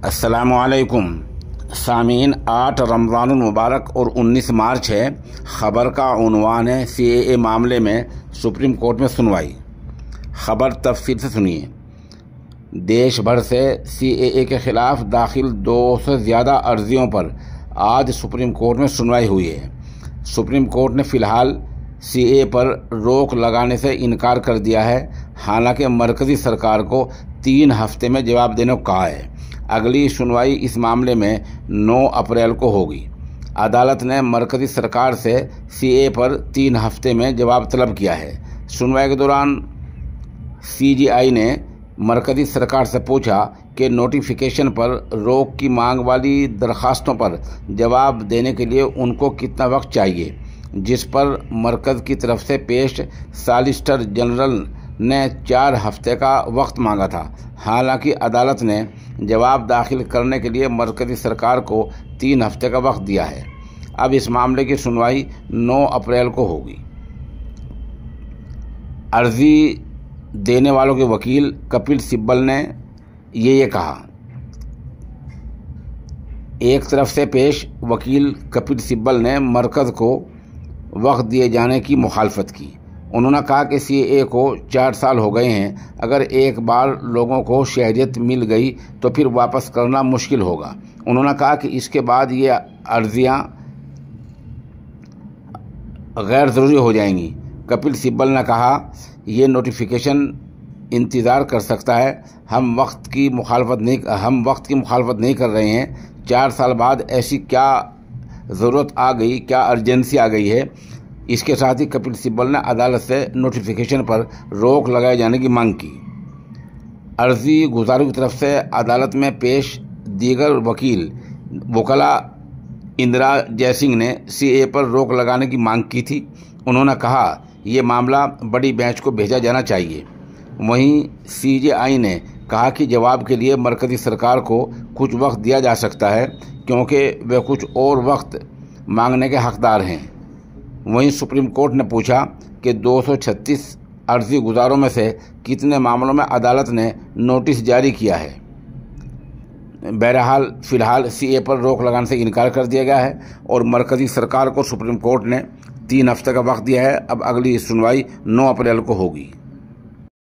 अस्सलामुअलैकुम सामीन। 8 रमज़ानुल मुबारक और 19 मार्च है। ख़बर का उन्वान है CAA मामले में सुप्रीम कोर्ट में सुनवाई। ख़बर तफसील से सुनिए। देश भर से CAA के ख़िलाफ़ दाखिल 200 से ज़्यादा अर्जियों पर आज सुप्रीम कोर्ट में सुनवाई हुई है। सुप्रीम कोर्ट ने फ़िलहाल CAA पर रोक लगाने से इनकार कर दिया है। हालांकि मरकज़ी सरकार को 3 हफ्ते में जवाब देने को कहा है। अगली सुनवाई इस मामले में 9 अप्रैल को होगी। अदालत ने मरकज़ी सरकार से CAA पर 3 हफ्ते में जवाब तलब किया है। सुनवाई के दौरान CJI ने मरकज़ी सरकार से पूछा कि नोटिफिकेशन पर रोक की मांग वाली दरखास्तों पर जवाब देने के लिए उनको कितना वक्त चाहिए, जिस पर मरकज़ की तरफ से पेश सॉलिसिटर जनरल ने 4 हफ्ते का वक्त मांगा था। हालांकि अदालत ने जवाब दाखिल करने के लिए मरकज़ी सरकार को 3 हफ्ते का वक्त दिया है। अब इस मामले की सुनवाई 9 अप्रैल को होगी। अर्जी देने वालों के वकील कपिल सिब्बल ने ये कहा। एक तरफ से पेश वकील कपिल सिब्बल ने मरकज़ को वक्त दिए जाने की मुखालफत की। उन्होंने कहा कि CAA को 4 साल हो गए हैं। अगर एक बार लोगों को शहरियत मिल गई तो फिर वापस करना मुश्किल होगा। उन्होंने कहा कि इसके बाद ये अर्जियां गैर ज़रूरी हो जाएंगी। कपिल सिब्बल ने कहा, ये नोटिफिकेशन इंतज़ार कर सकता है। हम वक्त की मुखालफत नहीं कर रहे हैं। 4 साल बाद ऐसी क्या ज़रूरत आ गई, क्या अर्जेंसी आ गई है। इसके साथ ही कपिल सिब्बल ने अदालत से नोटिफिकेशन पर रोक लगाए जाने की मांग की। अर्जी गुजारों की तरफ से अदालत में पेश दीगर वकला इंदिरा जयसिंह ने CAA पर रोक लगाने की मांग की थी। उन्होंने कहा, ये मामला बड़ी बेंच को भेजा जाना चाहिए। वहीं CJI ने कहा कि जवाब के लिए मरकज़ी सरकार को कुछ वक्त दिया जा सकता है, क्योंकि वे कुछ और वक्त मांगने के हकदार हैं। वहीं सुप्रीम कोर्ट ने पूछा कि 236 अर्जी गुजारों में से कितने मामलों में अदालत ने नोटिस जारी किया है। बहरहाल फ़िलहाल CAA पर रोक लगाने से इनकार कर दिया गया है और मरकज़ी सरकार को सुप्रीम कोर्ट ने 3 हफ्ते का वक्त दिया है। अब अगली सुनवाई 9 अप्रैल को होगी।